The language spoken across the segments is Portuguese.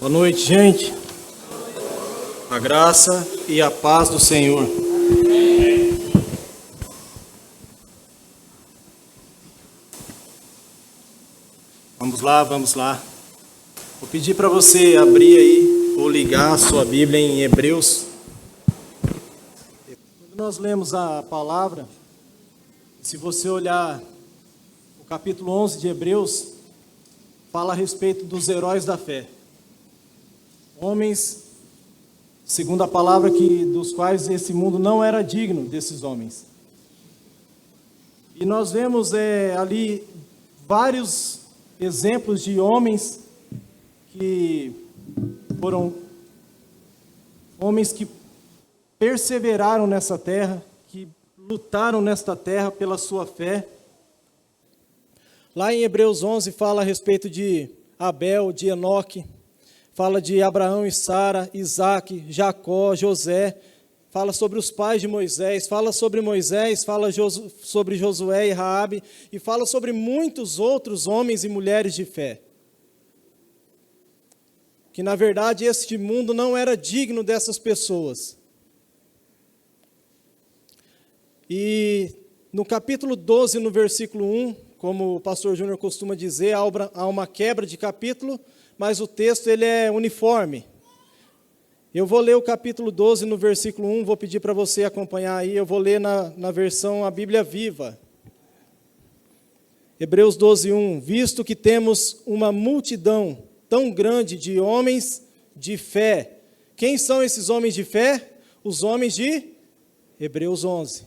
Boa noite, gente. A graça e a paz do Senhor. Vamos lá. Vou pedir para você abrir aí ou ligar a sua Bíblia em Hebreus. Quando nós lemos a palavra, se você olhar o capítulo 11 de Hebreus, fala a respeito dos heróis da fé. Homens, segundo a palavra, dos quais esse mundo não era digno desses homens. E nós vemos ali vários exemplos de homens que foram homens que perseveraram nessa terra, que lutaram nesta terra pela sua fé. Lá em Hebreus 11 fala a respeito de Abel, de Enoque, fala de Abraão e Sara, Isaac, Jacó, José, fala sobre os pais de Moisés, fala sobre Moisés, fala sobre Josué e Raabe, e fala sobre muitos outros homens e mulheres de fé. Que, na verdade, este mundo não era digno dessas pessoas. E no capítulo 12, no versículo 1, como o pastor Júnior costuma dizer, há uma quebra de capítulo, mas o texto ele é uniforme. Eu vou ler o capítulo 12, no versículo 1, vou pedir para você acompanhar aí, eu vou ler na versão a Bíblia Viva. Hebreus 12, 1. Visto que temos uma multidão tão grande de homens de fé. Quem são esses homens de fé? Os homens de Hebreus 11.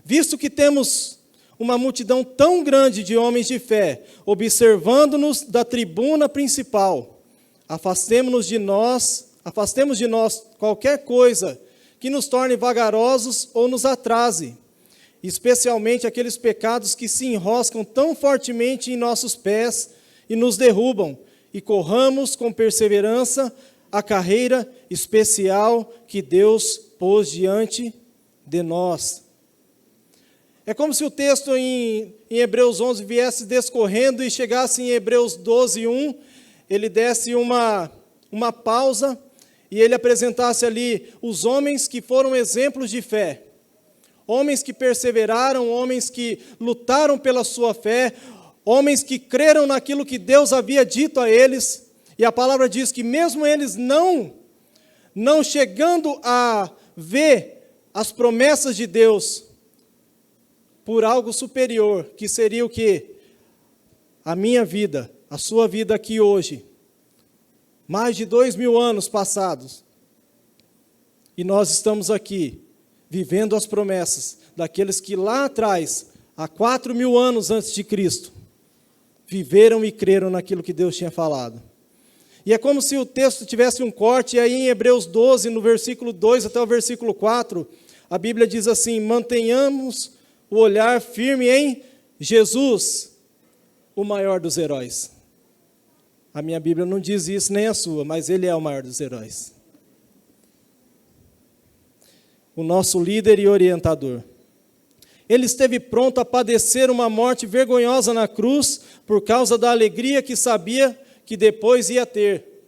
Visto que temos uma multidão tão grande de homens de fé, observando-nos da tribuna principal, afastemos de nós qualquer coisa que nos torne vagarosos ou nos atrase, especialmente aqueles pecados que se enroscam tão fortemente em nossos pés e nos derrubam, e corramos com perseverança a carreira especial que Deus pôs diante de nós. É como se o texto em Hebreus 11 viesse descorrendo e chegasse em Hebreus 12, 1, ele desse uma pausa e ele apresentasse ali os homens que foram exemplos de fé, homens que perseveraram, homens que lutaram pela sua fé, homens que creram naquilo que Deus havia dito a eles, e a palavra diz que mesmo eles não chegando a ver as promessas de Deus, por algo superior, que seria o quê? A minha vida, a sua vida aqui hoje. Mais de 2000 anos passados. E nós estamos aqui, vivendo as promessas daqueles que lá atrás, há 4000 anos antes de Cristo, viveram e creram naquilo que Deus tinha falado. E é como se o texto tivesse um corte, e aí em Hebreus 12, no versículo 2 até o versículo 4, a Bíblia diz assim: mantenhamos o olhar firme em Jesus, o maior dos heróis. A minha Bíblia não diz isso, nem a sua, mas ele é o maior dos heróis. O nosso líder e orientador. Ele esteve pronto a padecer uma morte vergonhosa na cruz, por causa da alegria que sabia que depois ia ter.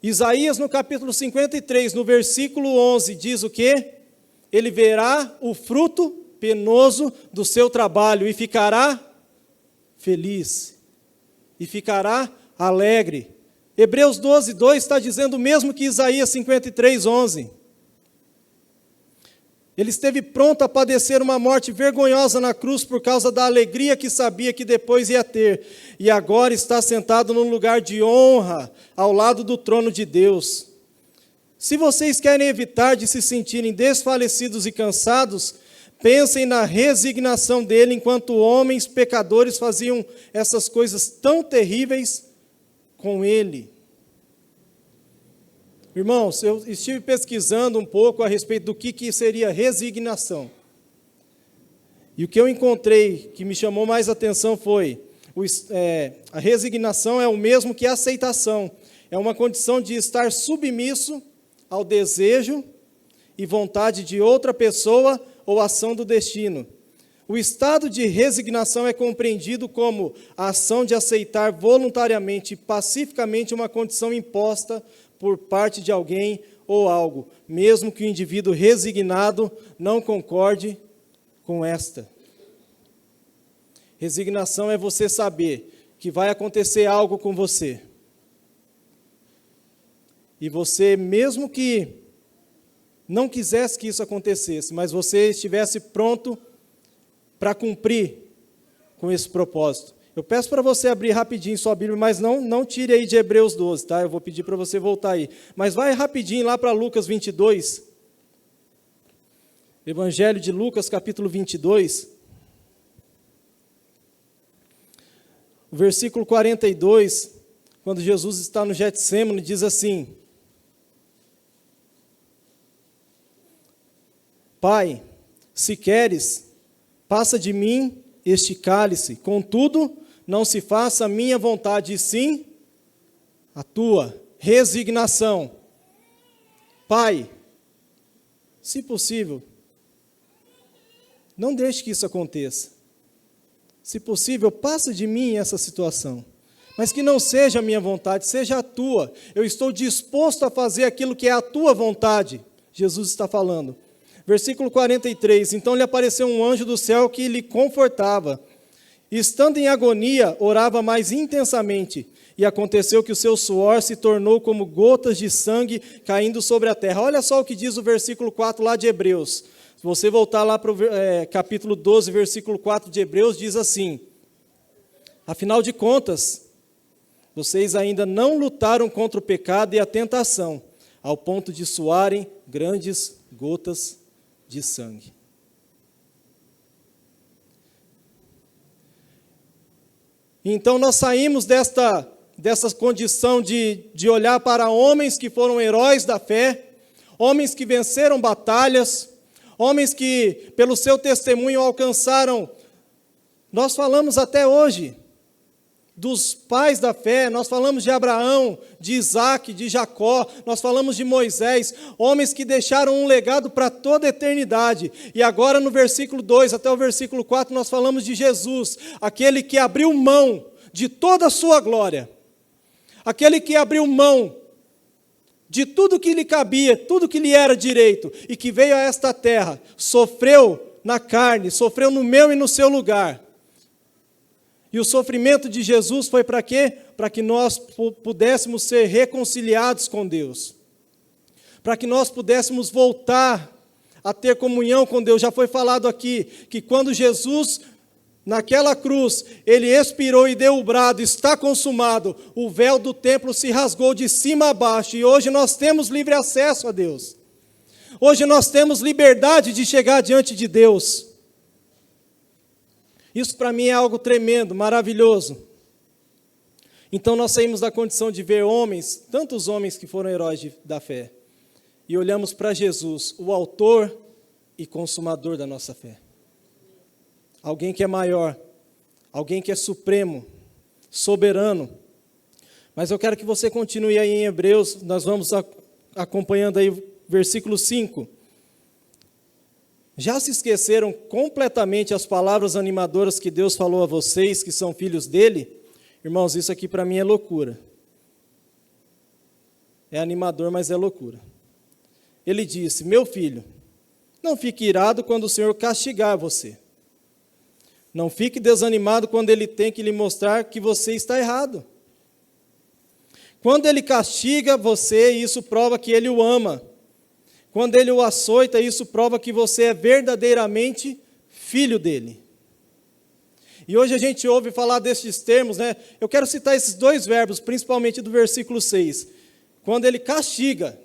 Isaías, no capítulo 53, no versículo 11, diz o quê? Ele verá o fruto penoso do seu trabalho e ficará feliz, e ficará alegre. Hebreus 12, 2 está dizendo o mesmo que Isaías 53, 11. Ele esteve pronto a padecer uma morte vergonhosa na cruz por causa da alegria que sabia que depois ia ter, e agora está sentado num lugar de honra, ao lado do trono de Deus. Se vocês querem evitar de se sentirem desfalecidos e cansados, pensem na resignação dele enquanto homens pecadores faziam essas coisas tão terríveis com ele. Irmãos, eu estive pesquisando um pouco a respeito do que seria resignação. E o que eu encontrei que me chamou mais atenção foi a resignação é o mesmo que a aceitação. É uma condição de estar submisso ao desejo e vontade de outra pessoa ou ação do destino. O estado de resignação é compreendido como a ação de aceitar voluntariamente e pacificamente uma condição imposta por parte de alguém ou algo, mesmo que o indivíduo resignado não concorde com esta. Resignação é você saber que vai acontecer algo com você. E você, mesmo que não quisesse que isso acontecesse, mas você estivesse pronto para cumprir com esse propósito. Eu peço para você abrir rapidinho sua Bíblia, mas não tire aí de Hebreus 12, tá? Eu vou pedir para você voltar aí. Mas vai rapidinho lá para Lucas 22. Evangelho de Lucas, capítulo 22. O versículo 42, quando Jesus está no Getsêmani, diz assim: Pai, se queres, passa de mim este cálice, contudo, não se faça a minha vontade, e sim a tua. Resignação. Pai, se possível, não deixe que isso aconteça. Se possível, passa de mim essa situação. Mas que não seja a minha vontade, seja a tua. Eu estou disposto a fazer aquilo que é a tua vontade. Jesus está falando. Versículo 43, então lhe apareceu um anjo do céu que lhe confortava. Estando em agonia, orava mais intensamente. E aconteceu que o seu suor se tornou como gotas de sangue caindo sobre a terra. Olha só o que diz o versículo 4 lá de Hebreus. Se você voltar lá para o capítulo 12, versículo 4 de Hebreus, diz assim: afinal de contas, vocês ainda não lutaram contra o pecado e a tentação, ao ponto de suarem grandes gotas de sangue. Então nós saímos dessa condição de olhar para homens que foram heróis da fé, homens que venceram batalhas, homens que pelo seu testemunho alcançaram. Nós falamos até hoje dos pais da fé, nós falamos de Abraão, de Isaac, de Jacó, nós falamos de Moisés, homens que deixaram um legado para toda a eternidade. E agora no versículo 2 até o versículo 4 nós falamos de Jesus, aquele que abriu mão de toda a sua glória, aquele que abriu mão de tudo que lhe cabia, tudo que lhe era direito, e que veio a esta terra, sofreu na carne, sofreu no meu e no seu lugar. E o sofrimento de Jesus foi para quê? Para que nós pudéssemos ser reconciliados com Deus. Para que nós pudéssemos voltar a ter comunhão com Deus. Já foi falado aqui que quando Jesus, naquela cruz, ele expirou e deu o brado, está consumado, o véu do templo se rasgou de cima a baixo, e hoje nós temos livre acesso a Deus. Hoje nós temos liberdade de chegar diante de Deus. Isso para mim é algo tremendo, maravilhoso. Então nós saímos da condição de ver homens, tantos homens que foram heróis da fé, e olhamos para Jesus, o autor e consumador da nossa fé. Alguém que é maior, alguém que é supremo, soberano. Mas eu quero que você continue aí em Hebreus, nós vamos acompanhando aí o versículo 5. Já se esqueceram completamente as palavras animadoras que Deus falou a vocês, que são filhos dele? Irmãos, isso aqui para mim é loucura. É animador, mas é loucura. Ele disse: meu filho, não fique irado quando o Senhor castigar você. Não fique desanimado quando Ele tem que lhe mostrar que você está errado. Quando Ele castiga você, isso prova que Ele o ama. Quando Ele o açoita, isso prova que você é verdadeiramente filho dEle. E hoje a gente ouve falar desses termos, né? Eu quero citar esses dois verbos, principalmente do versículo 6. Quando Ele castiga,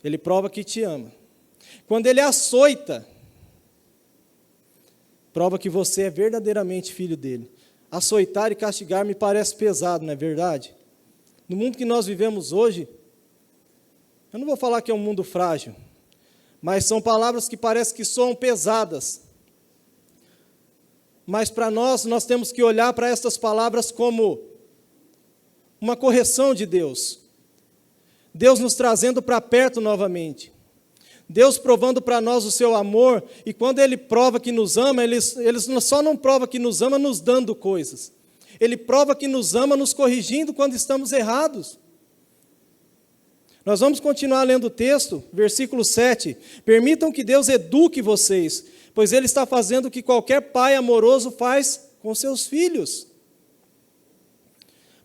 Ele prova que te ama. Quando Ele açoita, prova que você é verdadeiramente filho dEle. Açoitar e castigar me parece pesado, não é verdade? No mundo que nós vivemos hoje, eu não vou falar que é um mundo frágil, mas são palavras que parecem que soam pesadas. Mas para nós temos que olhar para estas palavras como uma correção de Deus. Deus nos trazendo para perto novamente. Deus provando para nós o seu amor, e quando Ele prova que nos ama, Ele só não prova que nos ama nos dando coisas. Ele prova que nos ama nos corrigindo quando estamos errados. Nós vamos continuar lendo o texto, versículo 7. Permitam que Deus eduque vocês, pois Ele está fazendo o que qualquer pai amoroso faz com seus filhos.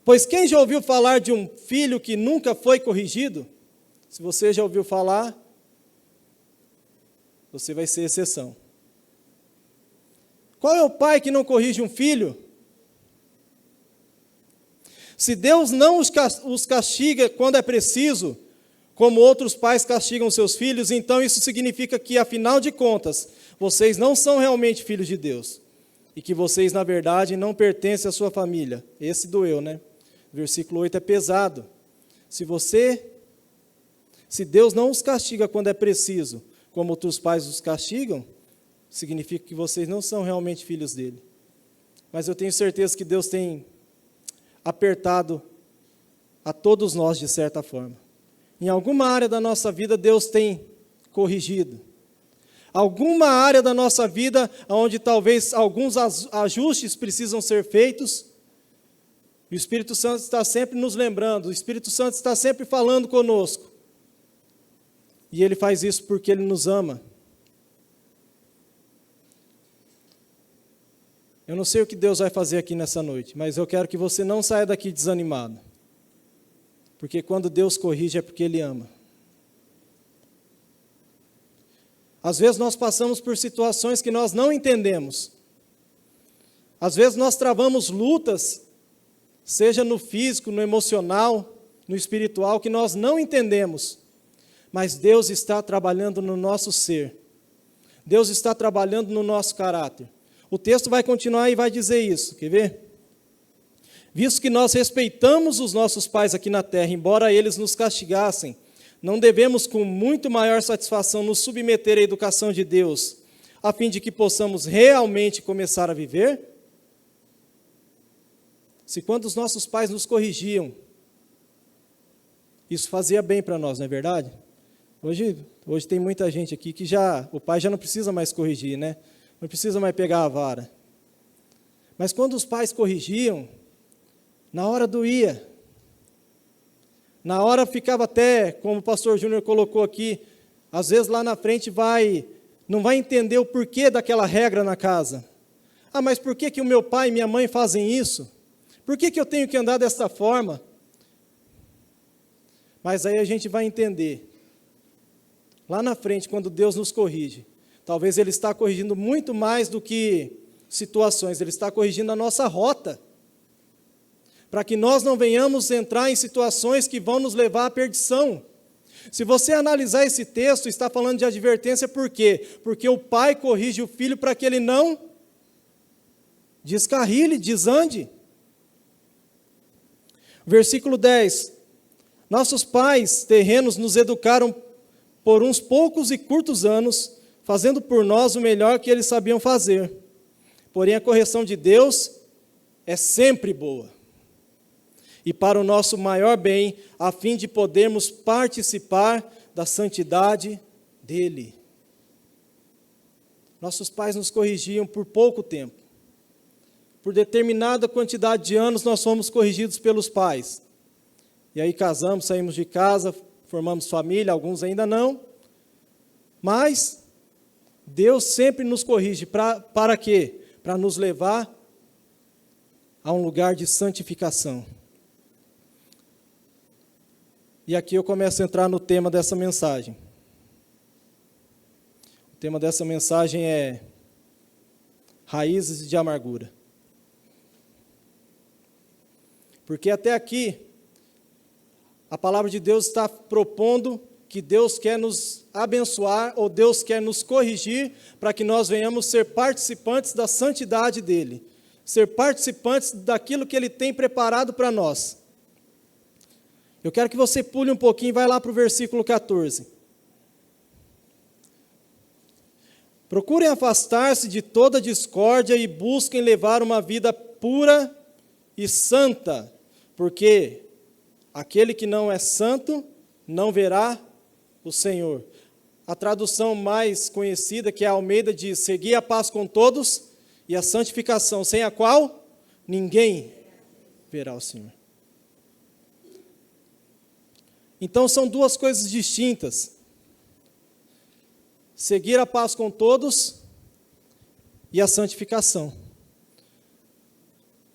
Pois quem já ouviu falar de um filho que nunca foi corrigido? Se você já ouviu falar, você vai ser exceção. Qual é o pai que não corrige um filho? Se Deus não os castiga quando é preciso, como outros pais castigam seus filhos, então isso significa que, afinal de contas, vocês não são realmente filhos de Deus. E que vocês, na verdade, não pertencem à sua família. Esse doeu, né? Versículo 8 é pesado. Se Deus não os castiga quando é preciso, como outros pais os castigam, significa que vocês não são realmente filhos dele. Mas eu tenho certeza que Deus tem apertado a todos nós de certa forma. Em alguma área da nossa vida, Deus tem corrigido. Alguma área da nossa vida onde talvez alguns ajustes precisam ser feitos, o Espírito Santo está sempre nos lembrando, o Espírito Santo está sempre falando conosco. E Ele faz isso porque Ele nos ama. Eu não sei o que Deus vai fazer aqui nessa noite, mas eu quero que você não saia daqui desanimado. Porque quando Deus corrige é porque Ele ama. Às vezes nós passamos por situações que nós não entendemos. Às vezes nós travamos lutas, seja no físico, no emocional, no espiritual, que nós não entendemos. Mas Deus está trabalhando no nosso ser. Deus está trabalhando no nosso caráter. O texto vai continuar e vai dizer isso, quer ver? Visto que nós respeitamos os nossos pais aqui na terra, embora eles nos castigassem, não devemos com muito maior satisfação nos submeter à educação de Deus, a fim de que possamos realmente começar a viver? Se quando os nossos pais nos corrigiam, isso fazia bem para nós, não é verdade? Hoje tem muita gente aqui que o pai já não precisa mais corrigir, né? Não precisa mais pegar a vara. Mas quando os pais corrigiam, na hora doía. Na hora ficava até, como o pastor Júnior colocou aqui, às vezes lá na frente não vai entender o porquê daquela regra na casa. Ah, mas por que o meu pai e minha mãe fazem isso? Por que eu tenho que andar dessa forma? Mas aí a gente vai entender. Lá na frente, quando Deus nos corrige, talvez Ele está corrigindo muito mais do que situações, Ele está corrigindo a nossa rota, para que nós não venhamos entrar em situações que vão nos levar à perdição. Se você analisar esse texto, está falando de advertência, por quê? Porque o pai corrige o filho para que ele não descarrile, desande. Versículo 10. Nossos pais terrenos nos educaram por uns poucos e curtos anos, fazendo por nós o melhor que eles sabiam fazer. Porém, a correção de Deus é sempre boa. E para o nosso maior bem, a fim de podermos participar da santidade dEle. Nossos pais nos corrigiam por pouco tempo. Por determinada quantidade de anos, nós fomos corrigidos pelos pais. E aí casamos, saímos de casa, formamos família, alguns ainda não. Mas Deus sempre nos corrige. Para quê? Para nos levar a um lugar de santificação. E aqui eu começo a entrar no tema dessa mensagem. O tema dessa mensagem é raízes de amargura. Porque até aqui, a palavra de Deus está propondo que Deus quer nos abençoar, ou Deus quer nos corrigir, para que nós venhamos ser participantes da santidade dEle. Ser participantes daquilo que Ele tem preparado para nós. Eu quero que você pule um pouquinho e vai lá para o versículo 14. Procurem afastar-se de toda discórdia e busquem levar uma vida pura e santa, porque aquele que não é santo não verá o Senhor. a tradução mais conhecida, que é a Almeida, diz: seguir a paz com todos e a santificação, sem a qual ninguém verá o Senhor. Então são duas coisas distintas. Seguir a paz com todos e a santificação.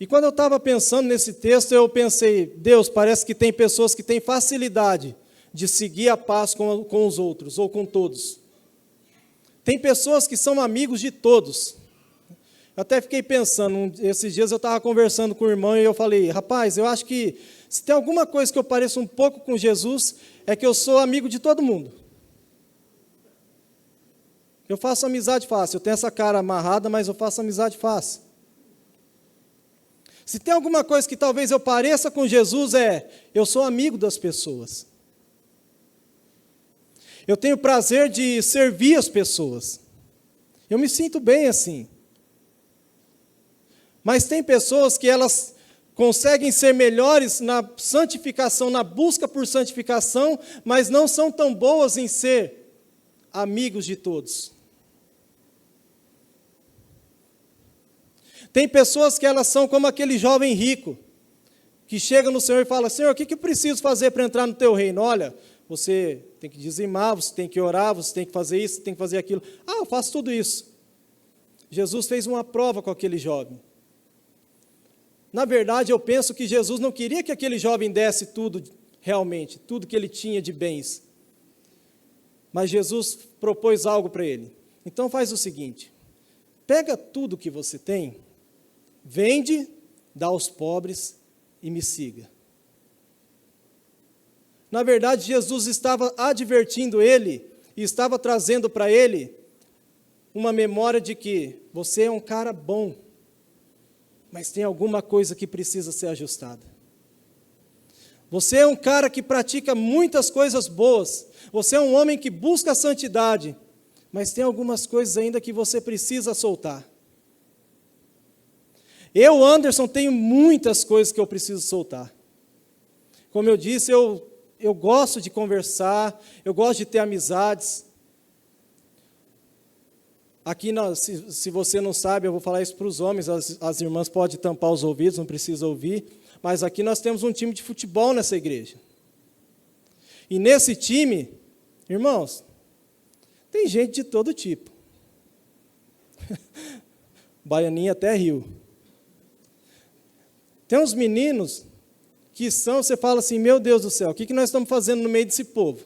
E quando eu estava pensando nesse texto, eu pensei: Deus, parece que tem pessoas que têm facilidade de seguir a paz com os outros, ou com todos. Tem pessoas que são amigos de todos. Eu até fiquei pensando, esses dias eu estava conversando com o irmão e eu falei: rapaz, eu acho que se tem alguma coisa que eu pareço um pouco com Jesus, é que eu sou amigo de todo mundo. Eu faço amizade fácil, eu tenho essa cara amarrada, mas eu faço amizade fácil. Se tem alguma coisa que talvez eu pareça com Jesus, eu sou amigo das pessoas. Eu tenho prazer de servir as pessoas. Eu me sinto bem assim. Mas tem pessoas que elas conseguem ser melhores na santificação, na busca por santificação, mas não são tão boas em ser amigos de todos. Tem pessoas que elas são como aquele jovem rico, que chega no Senhor e fala: Senhor, o que eu preciso fazer para entrar no teu reino? Olha, você tem que dizimar, você tem que orar, você tem que fazer isso, você tem que fazer aquilo. Ah, eu faço tudo isso. Jesus fez uma prova com aquele jovem. Na verdade, eu penso que Jesus não queria que aquele jovem desse tudo realmente, tudo que ele tinha de bens. Mas Jesus propôs algo para ele. Então faz o seguinte: pega tudo que você tem, vende, dá aos pobres e me siga. Na verdade, Jesus estava advertindo ele e estava trazendo para ele uma memória de que você é um cara bom, mas tem alguma coisa que precisa ser ajustada. Você é um cara que pratica muitas coisas boas, você é um homem que busca a santidade, mas tem algumas coisas ainda que você precisa soltar. Eu, Anderson, tenho muitas coisas que eu preciso soltar. Como eu disse, eu gosto de conversar, eu gosto de ter amizades. Aqui, se você não sabe, eu vou falar isso para os homens, as irmãs podem tampar os ouvidos, não precisa ouvir, mas aqui nós temos um time de futebol nessa igreja. E nesse time, irmãos, tem gente de todo tipo. Baianinha até riu. Tem uns meninos que você fala assim: meu Deus do céu, o que nós estamos fazendo no meio desse povo?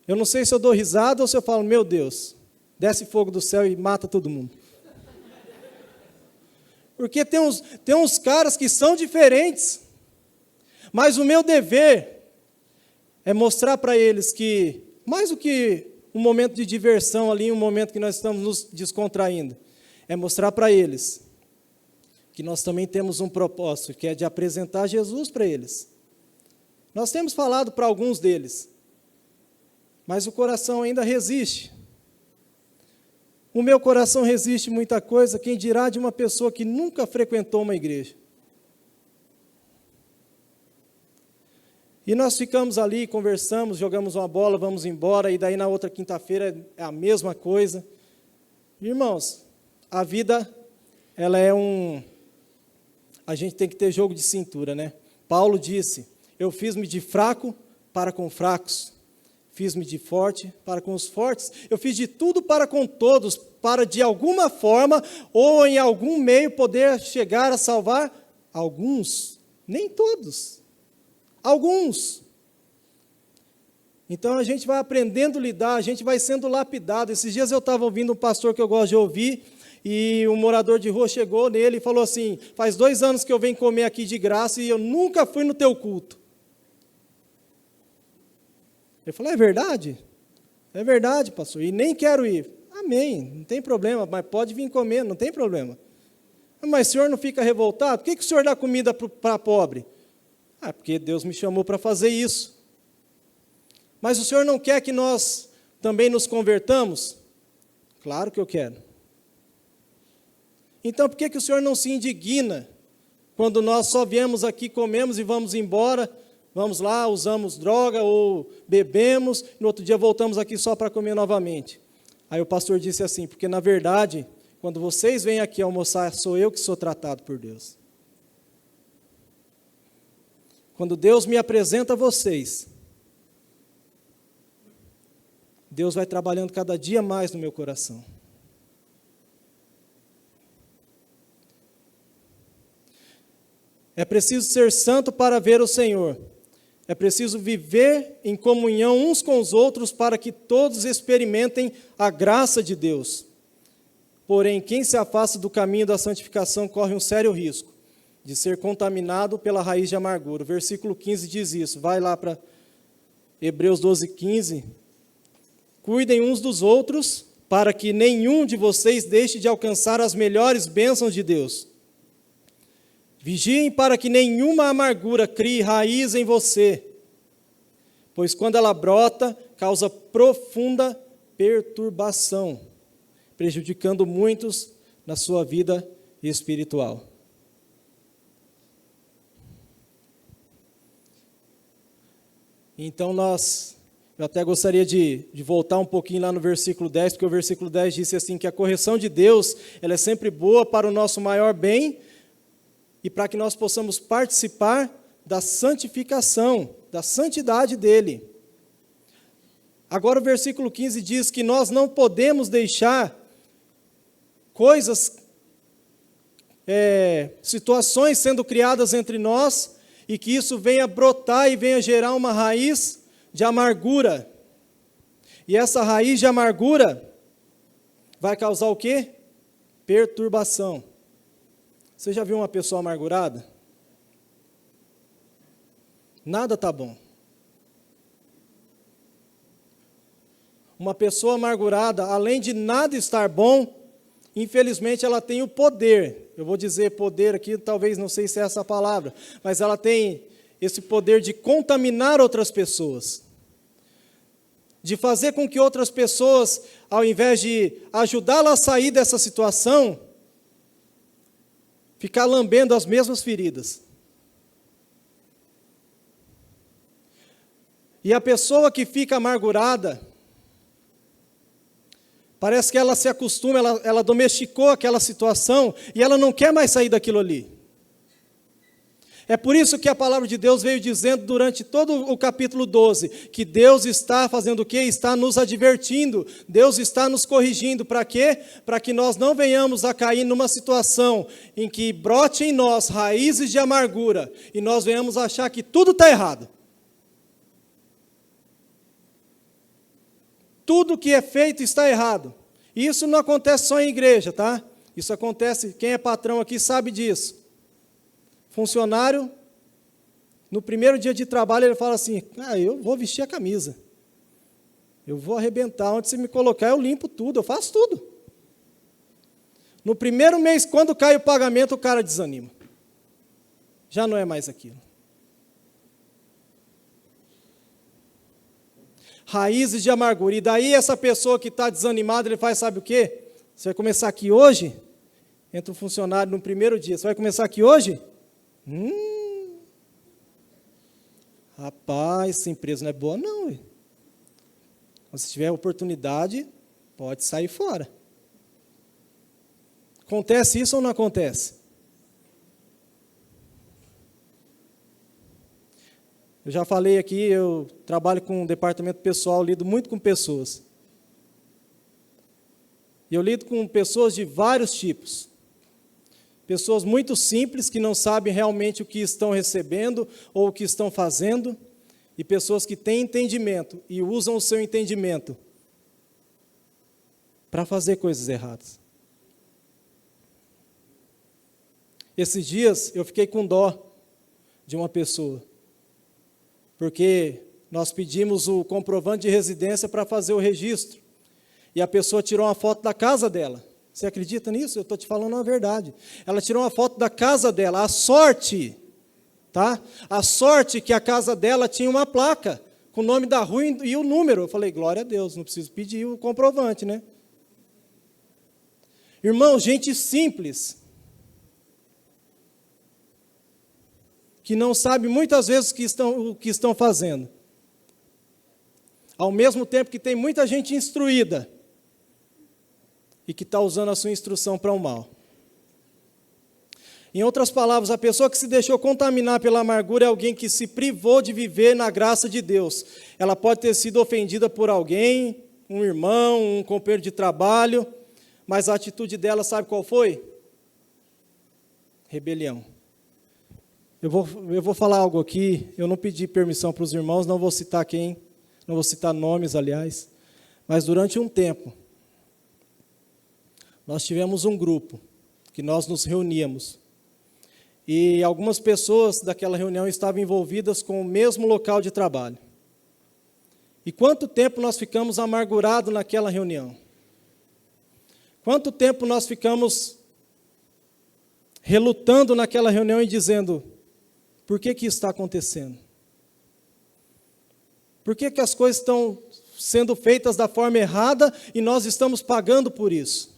Eu não sei se eu dou risada ou se eu falo: meu Deus, desce fogo do céu e mata todo mundo. Porque tem uns caras que são diferentes, mas o meu dever é mostrar para eles que, mais do que um momento de diversão ali, um momento que nós estamos nos descontraindo, é mostrar para eles que nós também temos um propósito, que é de apresentar Jesus para eles. Nós temos falado para alguns deles, mas o coração ainda resiste. O meu coração resiste muita coisa, quem dirá de uma pessoa que nunca frequentou uma igreja. E nós ficamos ali, conversamos, jogamos uma bola, vamos embora, e daí na outra quinta-feira é a mesma coisa. Irmãos, a vida, ela é a gente tem que ter jogo de cintura, né? Paulo disse: eu fiz-me de fraco para com fracos, fiz-me de forte para com os fortes, eu fiz de tudo para com todos, para de alguma forma, ou em algum meio, poder chegar a salvar alguns, nem todos, alguns. Então a gente vai aprendendo a lidar, a gente vai sendo lapidado. Esses dias eu estava ouvindo um pastor que eu gosto de ouvir, e um morador de rua chegou nele e falou assim: faz 2 anos que eu venho comer aqui de graça e eu nunca fui no teu culto. Ele falou: é verdade? É verdade, pastor, e nem quero ir. Amém, não tem problema, mas pode vir comer, não tem problema. Mas o senhor não fica revoltado? Por que o senhor dá comida para pobre? Porque Deus me chamou para fazer isso. Mas o senhor não quer que nós também nos convertamos? Claro que eu quero. Então, por que o senhor não se indigna quando nós só viemos aqui, comemos e vamos embora, Vamos lá, usamos droga ou bebemos, e no outro dia voltamos aqui só para comer novamente. Aí o pastor disse assim, porque na verdade, quando vocês vêm aqui almoçar, sou eu que sou tratado por Deus. Quando Deus me apresenta a vocês, Deus vai trabalhando cada dia mais no meu coração. É preciso ser santo para ver o Senhor. É preciso viver em comunhão uns com os outros para que todos experimentem a graça de Deus. Porém, quem se afasta do caminho da santificação corre um sério risco de ser contaminado pela raiz de amargura. O versículo 15 diz isso. Vai lá para Hebreus 12, 15. Cuidem uns dos outros para que nenhum de vocês deixe de alcançar as melhores bênçãos de Deus. Vigiem para que nenhuma amargura crie raiz em você, pois quando ela brota, causa profunda perturbação, prejudicando muitos na sua vida espiritual. Então eu até gostaria de voltar um pouquinho lá no versículo 10, porque o versículo 10 disse assim, que a correção de Deus, ela é sempre boa para o nosso maior bem, e para que nós possamos participar da santificação, da santidade dele. Agora o versículo 15 diz que nós não podemos deixar coisas, situações sendo criadas entre nós, e que isso venha brotar e venha gerar uma raiz de amargura. E essa raiz de amargura vai causar o quê? Perturbação. Você já viu uma pessoa amargurada? Nada está bom. Uma pessoa amargurada, além de nada estar bom, infelizmente ela tem o poder. Eu vou dizer poder aqui, talvez não sei se é essa a palavra, mas ela tem esse poder de contaminar outras pessoas. De fazer com que outras pessoas, ao invés de ajudá-la a sair dessa situação, ficar lambendo as mesmas feridas. E a pessoa que fica amargurada, parece que ela se acostuma, ela domesticou aquela situação e ela não quer mais sair daquilo ali. É por isso que a palavra de Deus veio dizendo durante todo o capítulo 12, que Deus está fazendo o quê? Está nos advertindo, Deus está nos corrigindo. Para quê? Para que nós não venhamos a cair numa situação em que brote em nós raízes de amargura e nós venhamos a achar que tudo está errado. Tudo que é feito está errado. E isso não acontece só em igreja, tá? Isso acontece, quem é patrão aqui sabe disso. Funcionário, no primeiro dia de trabalho, ele fala assim, eu vou vestir a camisa. Eu vou arrebentar, onde você me colocar, eu limpo tudo, eu faço tudo. No primeiro mês, quando cai o pagamento, o cara desanima. Já não é mais aquilo. Raízes de amargura. E daí essa pessoa que está desanimada, ele faz, sabe o quê? Você vai começar aqui hoje? Entra um funcionário no primeiro dia. Você vai começar aqui hoje? Rapaz, essa empresa não é boa não. Ué. Se tiver oportunidade, pode sair fora. Acontece isso ou não acontece? Eu já falei aqui, eu trabalho com um departamento pessoal, lido muito com pessoas. E eu lido com pessoas de vários tipos. Pessoas muito simples, que não sabem realmente o que estão recebendo ou o que estão fazendo. E pessoas que têm entendimento e usam o seu entendimento para fazer coisas erradas. Esses dias eu fiquei com dó de uma pessoa. Porque nós pedimos o comprovante de residência para fazer o registro. E a pessoa tirou uma foto da casa dela. Você acredita nisso? Eu estou te falando a verdade. Ela tirou uma foto da casa dela. A sorte, tá? A sorte que a casa dela tinha uma placa com o nome da rua e o número. Eu falei, glória a Deus, não preciso pedir o comprovante, né? Irmão, gente simples. que não sabem muitas vezes o que estão fazendo. Ao mesmo tempo que tem muita gente instruída e que está usando a sua instrução para o mal. Em outras palavras, a pessoa que se deixou contaminar pela amargura é alguém que se privou de viver na graça de Deus. Ela pode ter sido ofendida por alguém, um irmão, um companheiro de trabalho, mas a atitude dela, sabe qual foi? Rebelião. Eu vou falar algo aqui, eu não pedi permissão para os irmãos, não vou citar quem, não vou citar nomes, aliás, mas durante um tempo, nós tivemos um grupo que nós nos reuníamos. E algumas pessoas daquela reunião estavam envolvidas com o mesmo local de trabalho. E quanto tempo nós ficamos amargurados naquela reunião? Quanto tempo nós ficamos relutando naquela reunião e dizendo, por que isso está acontecendo? Por que as coisas estão sendo feitas da forma errada e nós estamos pagando por isso?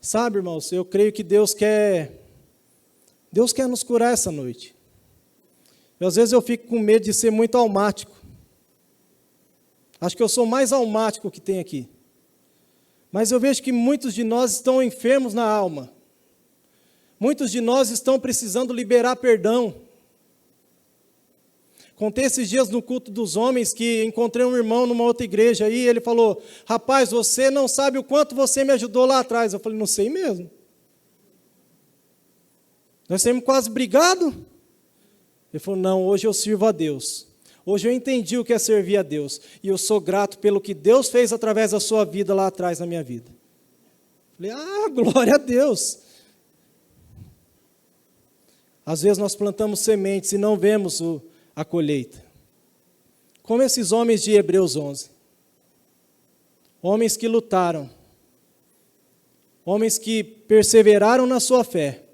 Sabe, irmãos, eu creio que Deus quer nos curar essa noite. Às vezes eu fico com medo de ser muito almático. Acho que eu sou o mais almático que tem aqui. Mas eu vejo que muitos de nós estão enfermos na alma. Muitos de nós estão precisando liberar perdão. Contei esses dias no culto dos homens que encontrei um irmão numa outra igreja aí, e ele falou, rapaz, você não sabe o quanto você me ajudou lá atrás. Eu falei, não sei mesmo. Nós temos quase brigado. Ele falou, não, hoje eu sirvo a Deus. Hoje eu entendi o que é servir a Deus. E eu sou grato pelo que Deus fez através da sua vida lá atrás na minha vida. Eu falei, glória a Deus. Às vezes nós plantamos sementes e não vemos a colheita. Como esses homens de Hebreus 11. Homens que lutaram. Homens que perseveraram na sua fé.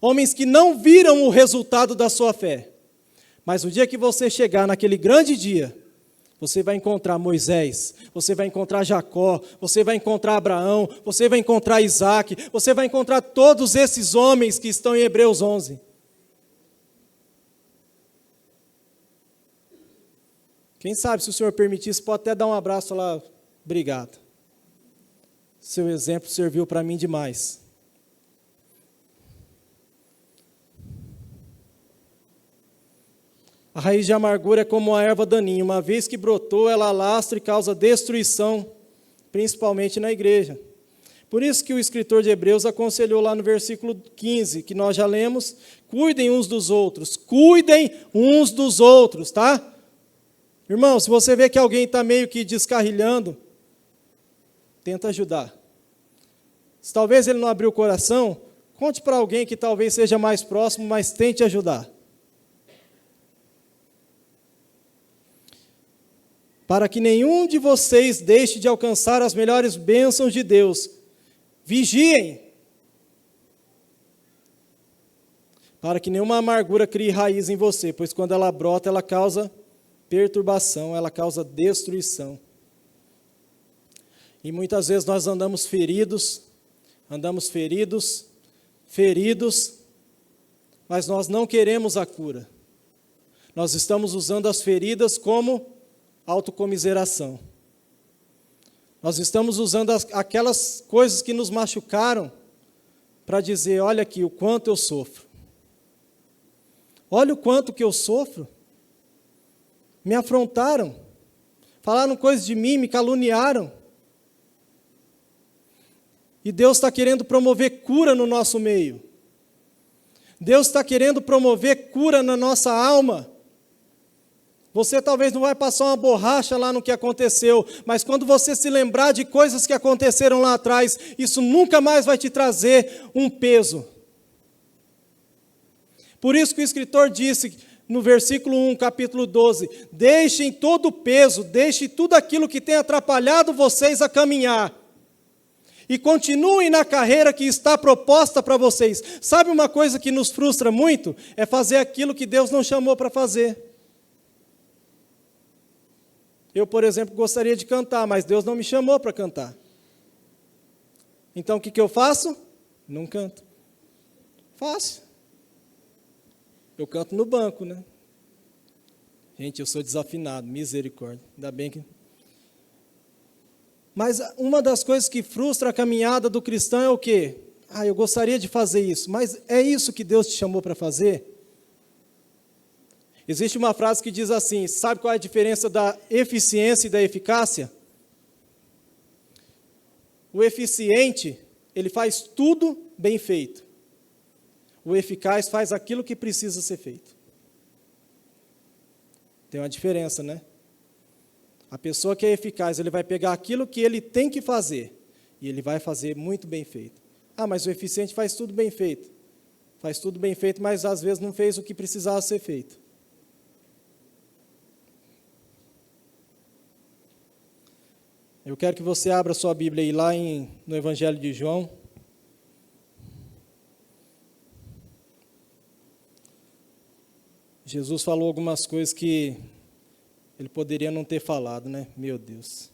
Homens que não viram o resultado da sua fé. Mas o dia que você chegar naquele grande dia, você vai encontrar Moisés, você vai encontrar Jacó, você vai encontrar Abraão, você vai encontrar Isaac, você vai encontrar todos esses homens que estão em Hebreus 11. Quem sabe, se o Senhor permitisse, pode até dar um abraço lá, obrigado. Seu exemplo serviu para mim demais. A raiz de amargura é como a erva daninha. Uma vez que brotou, ela alastra e causa destruição, principalmente na igreja. Por isso que o escritor de Hebreus aconselhou lá no versículo 15, que nós já lemos, cuidem uns dos outros, tá? Irmão, se você vê que alguém está meio que descarrilhando, tenta ajudar. Se talvez ele não abriu o coração, conte para alguém que talvez seja mais próximo, mas tente ajudar. Para que nenhum de vocês deixe de alcançar as melhores bênçãos de Deus. Vigiem. Para que nenhuma amargura crie raiz em você, pois quando ela brota, ela causa perturbação, ela causa destruição. E muitas vezes nós andamos feridos, mas nós não queremos a cura. Nós estamos usando as feridas como autocomiseração. Nós estamos usando aquelas coisas que nos machucaram para dizer, olha aqui o quanto eu sofro. Olha o quanto que eu sofro. Me afrontaram, falaram coisas de mim, me caluniaram. E Deus está querendo promover cura no nosso meio. Deus está querendo promover cura na nossa alma. Você talvez não vai passar uma borracha lá no que aconteceu, mas quando você se lembrar de coisas que aconteceram lá atrás, isso nunca mais vai te trazer um peso. Por isso que o escritor disse, no versículo 1, capítulo 12, deixem todo o peso, deixem tudo aquilo que tem atrapalhado vocês a caminhar. E continuem na carreira que está proposta para vocês. Sabe uma coisa que nos frustra muito? É fazer aquilo que Deus não chamou para fazer. Eu, por exemplo, gostaria de cantar, mas Deus não me chamou para cantar. Então, o que eu faço? Não canto. Fácil. Eu canto no banco, né? Gente, eu sou desafinado, misericórdia. Ainda bem que... Mas uma das coisas que frustra a caminhada do cristão é o quê? Eu gostaria de fazer isso, mas é isso que Deus te chamou para fazer? Existe uma frase que diz assim, sabe qual é a diferença da eficiência e da eficácia? O eficiente, ele faz tudo bem feito. O eficaz faz aquilo que precisa ser feito. Tem uma diferença, né? A pessoa que é eficaz, ele vai pegar aquilo que ele tem que fazer, e ele vai fazer muito bem feito. Mas o eficiente faz tudo bem feito. Faz tudo bem feito, mas às vezes não fez o que precisava ser feito. Eu quero que você abra sua Bíblia aí lá no Evangelho de João. Jesus falou algumas coisas que ele poderia não ter falado, né? Meu Deus.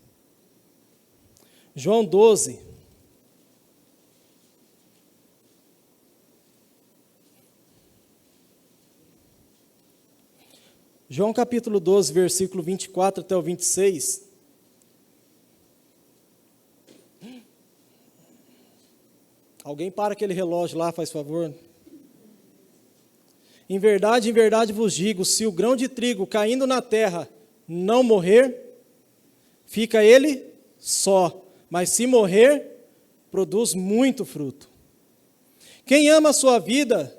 João 12. João capítulo 12, versículo 24 até o 26. Alguém para aquele relógio lá, faz favor. Em verdade vos digo, se o grão de trigo caindo na terra não morrer, fica ele só, mas se morrer, produz muito fruto. Quem ama a sua vida,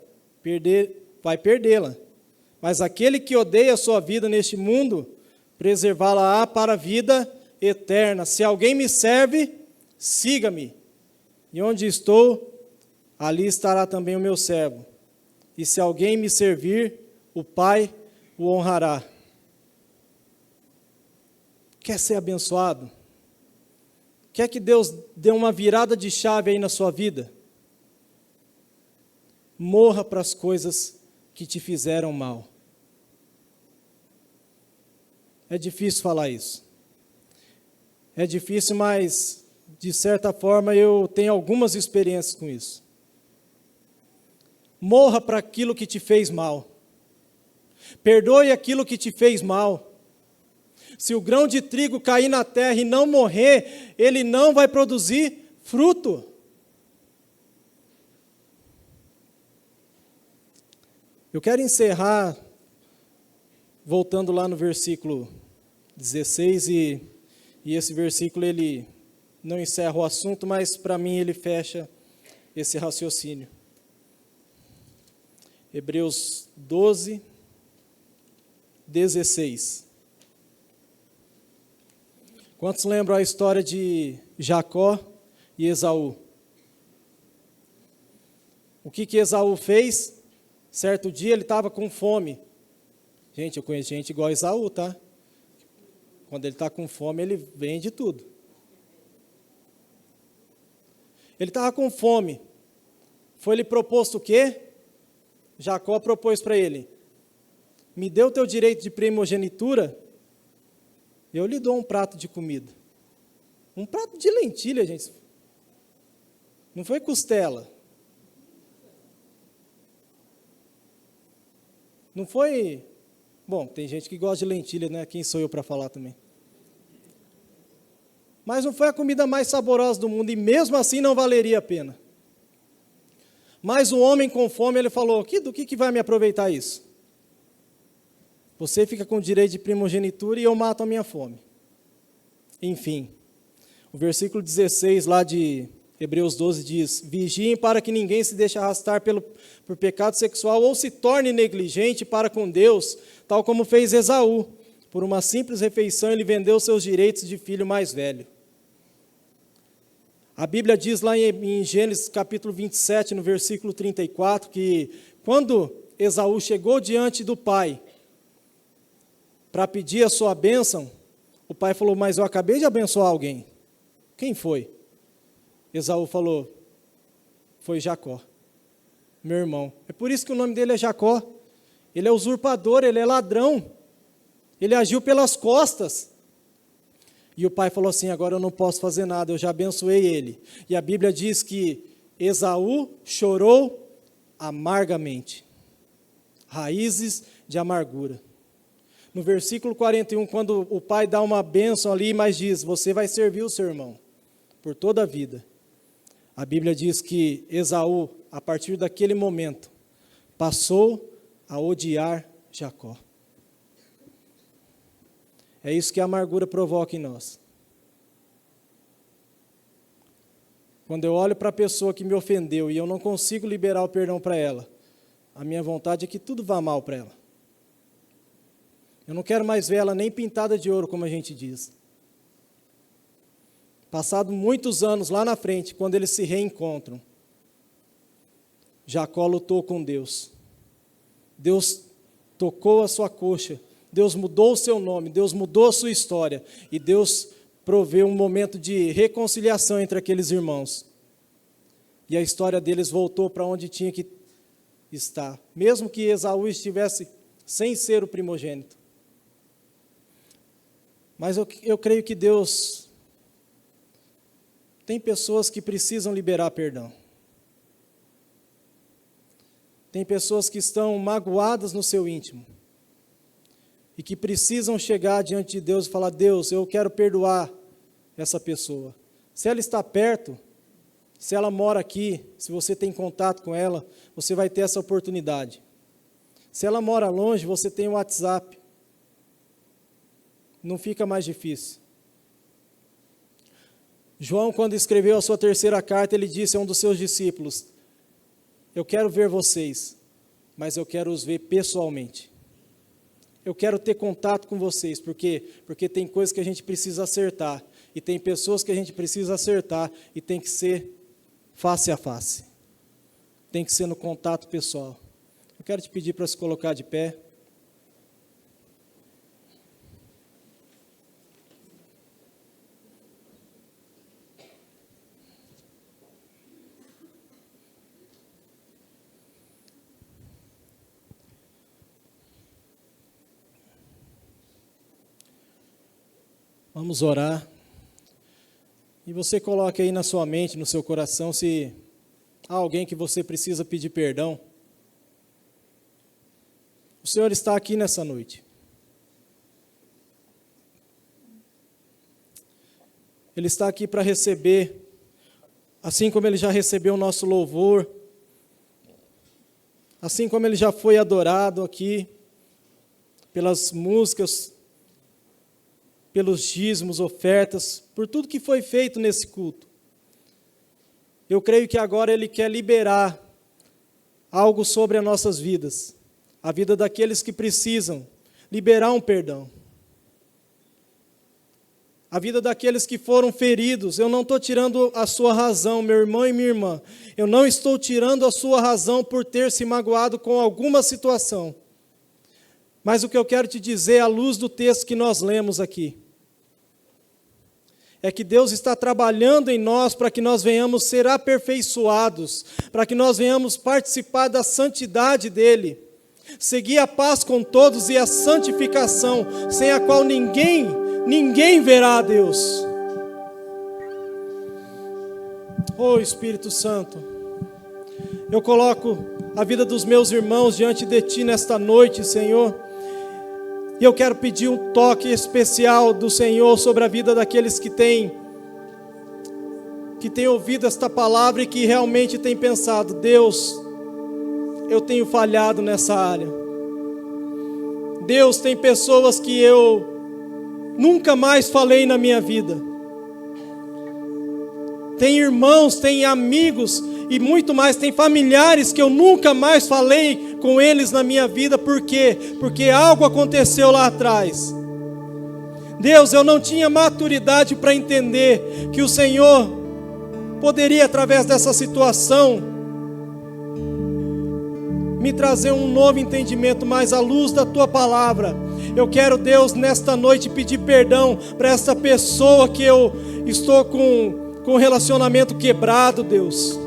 vai perdê-la, mas aquele que odeia a sua vida neste mundo, preservá-la-á para a vida eterna. Se alguém me serve, siga-me, e onde estou, ali estará também o meu servo. E se alguém me servir, o Pai o honrará. Quer ser abençoado? Quer que Deus dê uma virada de chave aí na sua vida? Morra para as coisas que te fizeram mal. É difícil falar isso. É difícil, mas, de certa forma, eu tenho algumas experiências com isso. Morra para aquilo que te fez mal. Perdoe aquilo que te fez mal. Se o grão de trigo cair na terra e não morrer, ele não vai produzir fruto. Eu quero encerrar voltando lá no versículo 16, e esse versículo ele não encerra o assunto, mas para mim ele fecha esse raciocínio. Hebreus 12, 16. Quantos lembram a história de Jacó e Esaú? O que Esaú fez? Certo dia ele estava com fome. Gente, eu conheço gente igual a Esaú, tá? Quando ele está com fome, ele vende tudo. Ele estava com fome. Foi-lhe proposto o quê? Jacó propôs para ele: me dê o teu direito de primogenitura, eu lhe dou um prato de comida. Um prato de lentilha, gente. Não foi costela. Não foi... Bom, tem gente que gosta de lentilha, né? Quem sou eu para falar também? Mas não foi a comida mais saborosa do mundo, e mesmo assim não valeria a pena. Mas o homem com fome, ele falou: do que vai me aproveitar isso? Você fica com o direito de primogenitura e eu mato a minha fome. Enfim, o versículo 16 lá de Hebreus 12 diz: vigiem para que ninguém se deixe arrastar por pecado sexual ou se torne negligente para com Deus, tal como fez Esaú. Por uma simples refeição ele vendeu seus direitos de filho mais velho. A Bíblia diz lá em Gênesis capítulo 27, no versículo 34, que quando Esaú chegou diante do pai para pedir a sua bênção, o pai falou: mas eu acabei de abençoar alguém. Quem foi? Esaú falou: foi Jacó, meu irmão. É por isso que o nome dele é Jacó. Ele é usurpador, ele é ladrão. Ele agiu pelas costas. E o pai falou assim: agora eu não posso fazer nada, eu já abençoei ele. E a Bíblia diz que Esaú chorou amargamente. Raízes de amargura. No versículo 41, quando o pai dá uma bênção ali, mas diz, você vai servir o seu irmão por toda a vida. A Bíblia diz que Esaú, a partir daquele momento, passou a odiar Jacó. É isso que a amargura provoca em nós. Quando eu olho para a pessoa que me ofendeu e eu não consigo liberar o perdão para ela, a minha vontade é que tudo vá mal para ela. Eu não quero mais ver ela nem pintada de ouro, como a gente diz. Passado muitos anos lá na frente, quando eles se reencontram, Jacó lutou com Deus. Deus tocou a sua coxa, Deus mudou o seu nome, Deus mudou a sua história, e Deus proveu um momento de reconciliação entre aqueles irmãos. E a história deles voltou para onde tinha que estar, mesmo que Esaú estivesse sem ser o primogênito. Mas eu creio que Deus tem pessoas que precisam liberar perdão. Tem pessoas que estão magoadas no seu íntimo e que precisam chegar diante de Deus e falar, Deus, eu quero perdoar essa pessoa. Se ela está perto, se ela mora aqui, se você tem contato com ela, você vai ter essa oportunidade. Se ela mora longe, você tem o WhatsApp. Não fica mais difícil. João, quando escreveu a sua terceira carta, ele disse a um dos seus discípulos, eu quero ver vocês, mas eu quero os ver pessoalmente. Eu quero ter contato com vocês, porque tem coisas que a gente precisa acertar, e tem pessoas que a gente precisa acertar, e tem que ser face a face. Tem que ser no contato pessoal. Eu quero te pedir para se colocar de pé. Vamos orar. E você coloca aí na sua mente, no seu coração, se há alguém que você precisa pedir perdão. O Senhor está aqui nessa noite. Ele está aqui para receber, assim como Ele já recebeu o nosso louvor, assim como Ele já foi adorado aqui, pelas músicas, pelos dízimos, ofertas, por tudo que foi feito nesse culto. Eu creio que agora Ele quer liberar algo sobre as nossas vidas, a vida daqueles que precisam liberar um perdão. A vida daqueles que foram feridos. Eu não estou tirando a sua razão, meu irmão e minha irmã. Eu não estou tirando a sua razão por ter se magoado com alguma situação. Mas o que eu quero te dizer, à luz do texto que nós lemos aqui, é que Deus está trabalhando em nós para que nós venhamos ser aperfeiçoados, para que nós venhamos participar da santidade dEle, seguir a paz com todos e a santificação, sem a qual ninguém verá a Deus. Oh Espírito Santo, eu coloco a vida dos meus irmãos diante de Ti nesta noite, Senhor. E eu quero pedir um toque especial do Senhor sobre a vida daqueles que têm ouvido esta palavra e que realmente têm pensado, Deus, eu tenho falhado nessa área. Deus, tem pessoas que eu nunca mais falei na minha vida. Tem irmãos, tem amigos e muito mais, tem familiares que eu nunca mais falei com eles na minha vida. Por quê? Porque algo aconteceu lá atrás. Deus, eu não tinha maturidade para entender que o Senhor poderia, através dessa situação, me trazer um novo entendimento, mas à luz da Tua palavra, eu quero, Deus, nesta noite pedir perdão para essa pessoa que eu estou com um relacionamento quebrado, Deus.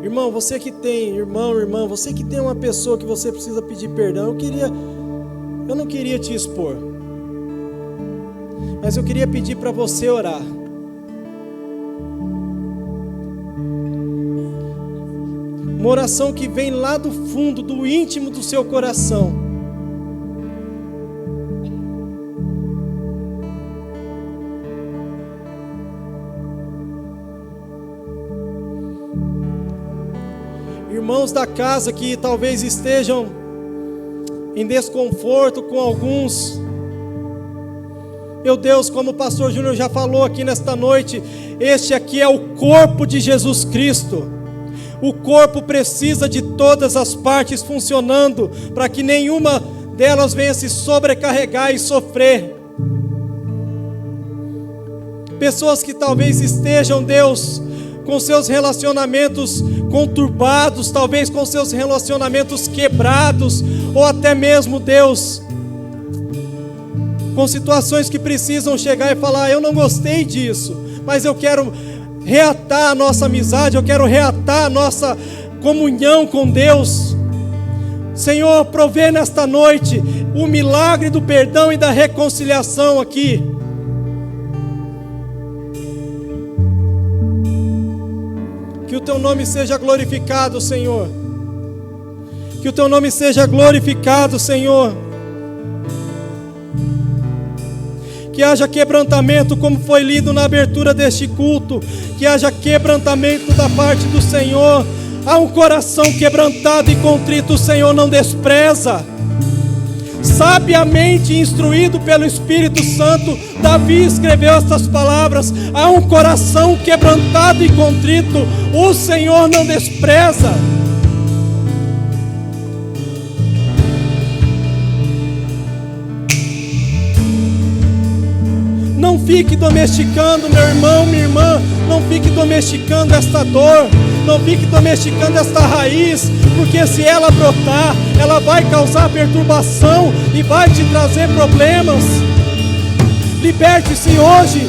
Irmão, você que tem, irmã, você que tem uma pessoa que você precisa pedir perdão, eu não queria te expor, mas eu queria pedir para você orar. Uma oração que vem lá do fundo, do íntimo do seu coração. Irmãos da casa que talvez estejam em desconforto com alguns. Meu Deus, como o pastor Júnior já falou aqui nesta noite, este aqui é o corpo de Jesus Cristo. O corpo precisa de todas as partes funcionando, para que nenhuma delas venha se sobrecarregar e sofrer. Pessoas que talvez estejam, Deus, com seus relacionamentos conturbados, talvez com seus relacionamentos quebrados, ou até mesmo, Deus, com situações que precisam chegar e falar: eu não gostei disso, mas eu quero reatar a nossa amizade, eu quero reatar a nossa comunhão com Deus. Senhor, provê nesta noite o milagre do perdão e da reconciliação aqui. Que o Teu nome seja glorificado, Senhor. Que o Teu nome seja glorificado, Senhor. Que haja quebrantamento, como foi lido na abertura deste culto. Que haja quebrantamento da parte do Senhor. Há um coração quebrantado e contrito, o Senhor não despreza. Sabiamente instruído pelo Espírito Santo, Davi escreveu estas palavras: há um coração quebrantado e contrito, o Senhor não despreza. Não fique domesticando, meu irmão, minha irmã, não fique domesticando esta dor, não fique domesticando esta raiz, porque se ela brotar, ela vai causar perturbação e vai te trazer problemas. Liberte-se hoje.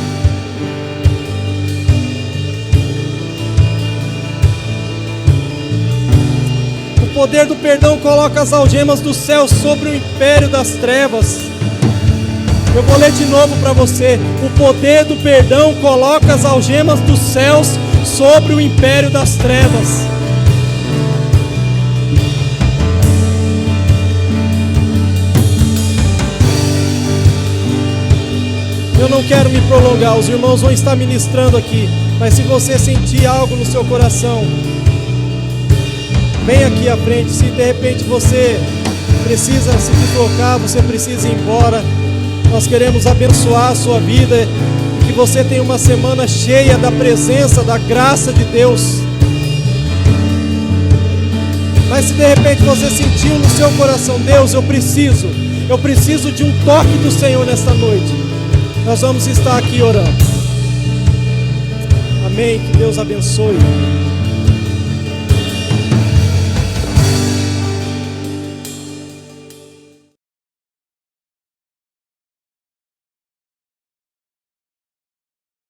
O poder do perdão coloca as algemas do céu sobre o império das trevas. Eu vou ler de novo para você. O poder do perdão coloca as algemas dos céus sobre o império das trevas. Eu não quero me prolongar, os irmãos vão estar ministrando aqui, mas se você sentir algo no seu coração, vem aqui à frente. Se de repente você precisa se deslocar, você precisa ir embora, nós queremos abençoar a sua vida, que você tenha uma semana cheia da presença, da graça de Deus. Mas se de repente você sentiu no seu coração: Deus, eu preciso de um toque do Senhor nesta noite, nós vamos estar aqui orando. Amém, que Deus abençoe.